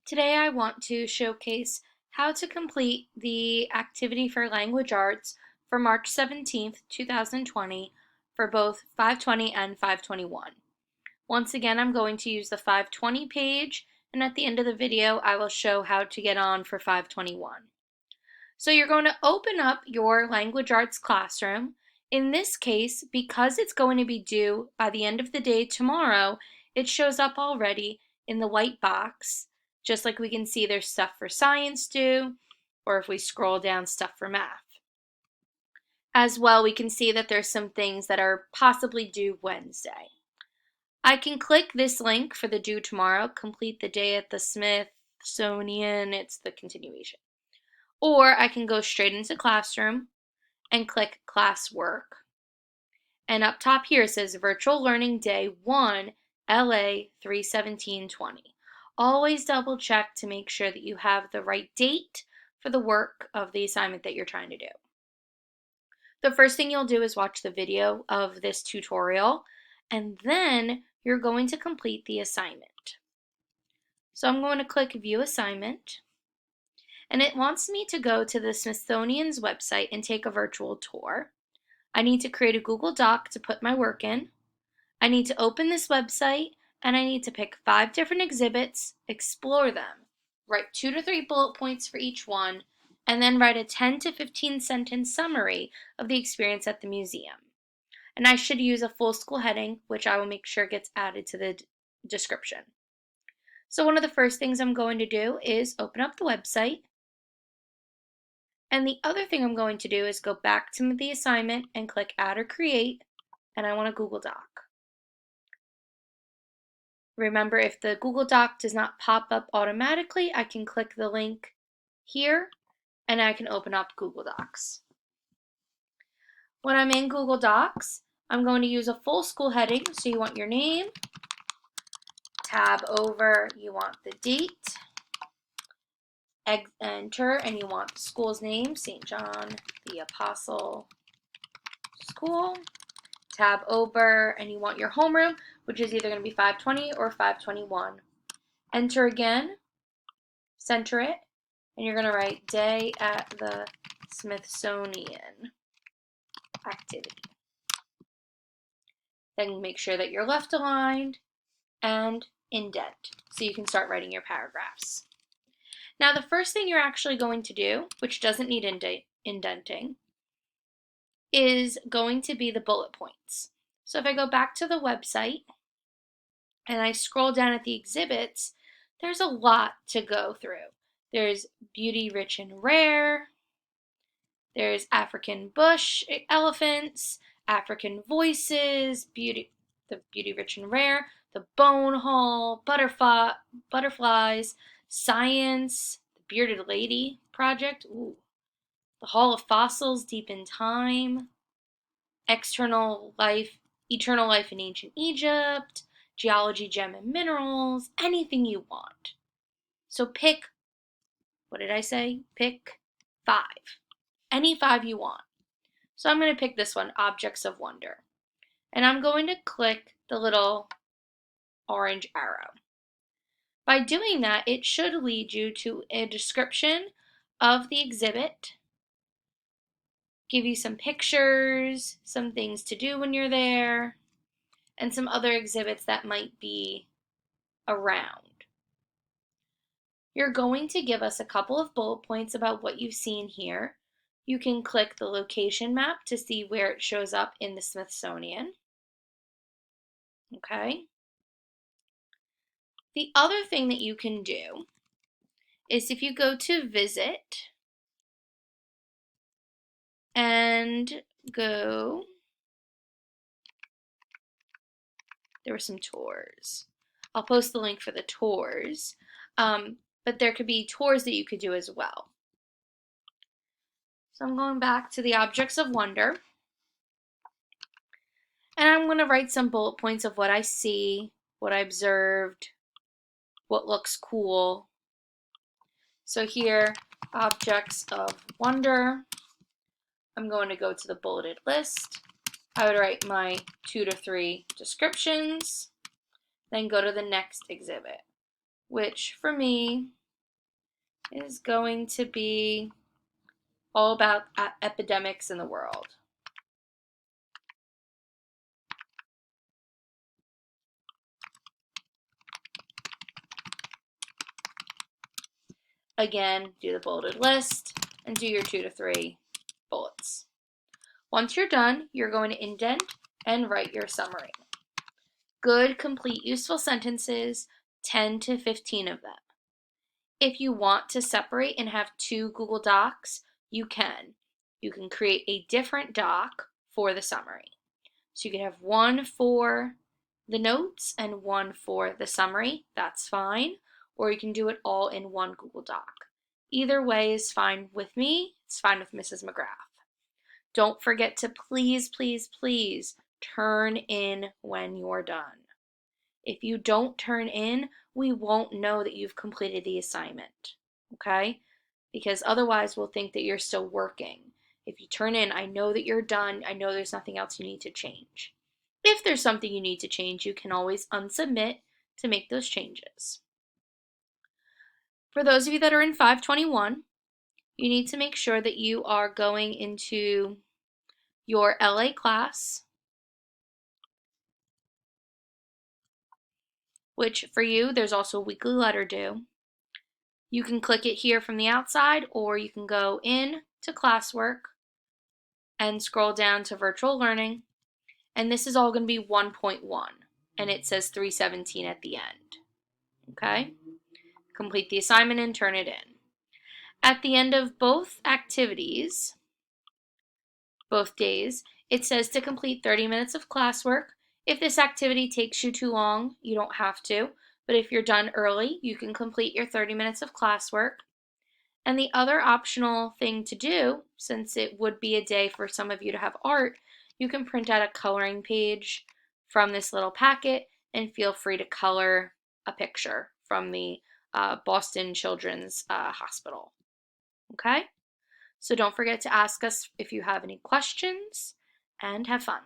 Today I want to showcase how to complete the activity for language arts for March 17th, 2020 for both 520 and 521. Once again, I'm going to use the 520 page, and at the end of the video I will show how to get on for 521. So you're going to open up your language arts classroom. In this case, because it's going to be due by the end of the day tomorrow, it shows up already in the white box. Just like we can see there's stuff for science due, or if we scroll down, stuff for math. As well, we can see that there's some things that are possibly due Wednesday. I can click this link for the due tomorrow, complete the day at the Smithsonian, it's the continuation. Or I can go straight into Classroom and click Classwork. And up top here it says Virtual Learning Day 1, LA 3/17/20. Always double check to make sure that you have the right date for the work of the assignment that you're trying to do. The first thing you'll do is watch the video of this tutorial, and then you're going to complete the assignment. So I'm going to click View Assignment, and it wants me to go to the Smithsonian's website and take a virtual tour. I need to create a Google Doc to put my work in. I need to open this website, and I need to pick 5 different exhibits, explore them, write 2 to 3 bullet points for each one, and then write a 10 to 15 sentence summary of the experience at the museum. And I should use a full school heading, which I will make sure gets added to the description. So one of the first things I'm going to do is open up the website. And the other thing I'm going to do is go back to the assignment and click Add or Create, and I want a Google Doc. Remember, if the Google Doc does not pop up automatically, I can click the link here and I can open up Google Docs. When I'm in Google Docs, I'm going to use a full school heading. So you want your name, tab over, you want the date, enter, and you want the school's name, St. John the Apostle School. Tab over, and you want your homeroom, which is either going to be 520 or 521. Enter again, center it, and you're going to write Day at the Smithsonian activity. Then make sure that you're left aligned and indent, so you can start writing your paragraphs. Now the first thing you're actually going to do, which doesn't need indenting, is going to be the bullet points. So if I go back to the website and I scroll down at the exhibits, there's a lot to go through. There's Beauty Rich and Rare, there's African bush elephants, African voices, the Beauty Rich and Rare, the Bone Hall, butterflies, science, the Bearded Lady Project, ooh, the Hall of Fossils Deep in Time, Eternal Life in Ancient Egypt, Geology, Gem and Minerals, anything you want. So pick, what did I say? Pick 5. Any 5 you want. So I'm going to pick this one, Objects of Wonder. And I'm going to click the little orange arrow. By doing that, it should lead you to a description of the exhibit, give you some pictures, some things to do when you're there, and some other exhibits that might be around. You're going to give us a couple of bullet points about what you've seen here. You can click the location map to see where it shows up in the Smithsonian. Okay. The other thing that you can do is if you go to Visit and go, there were some tours. I'll post the link for the tours, but there could be tours that you could do as well. So I'm going back to the Objects of Wonder, and I'm going to write some bullet points of what I see, what I observed, what looks cool. So here, Objects of Wonder, I'm going to go to the bulleted list. I would write my 2 to 3 descriptions, then go to the next exhibit, which for me is going to be all about epidemics in the world. Again, do the bulleted list and do your 2 to 3 bullets. Once you're done, you're going to indent and write your summary. Good, complete, useful sentences, 10 to 15 of them. If you want to separate and have 2 Google Docs, you can. You can create a different doc for the summary. So you can have one for the notes and one for the summary. That's fine. Or you can do it all in one Google Doc. Either way is fine with me. It's fine with Mrs. McGrath. Don't forget to please, please, please turn in when you're done. If you don't turn in, we won't know that you've completed the assignment, okay? Because otherwise we'll think that you're still working. If you turn in, I know that you're done. I know there's nothing else you need to change. If there's something you need to change, you can always unsubmit to make those changes. For those of you that are in 521, you need to make sure that you are going into your LA class, which for you, there's also a weekly letter due. You can click it here from the outside, or you can go in to classwork and scroll down to virtual learning. And this is all going to be 1.1, and it says 317 at the end. Okay? Complete the assignment and turn it in. At the end of both activities, both days, it says to complete 30 minutes of classwork. If this activity takes you too long, you don't have to, but if you're done early, you can complete your 30 minutes of classwork. And the other optional thing to do, since it would be a day for some of you to have art, you can print out a coloring page from this little packet and feel free to color a picture from the Boston Children's Hospital. Okay? So don't forget to ask us if you have any questions, and have fun.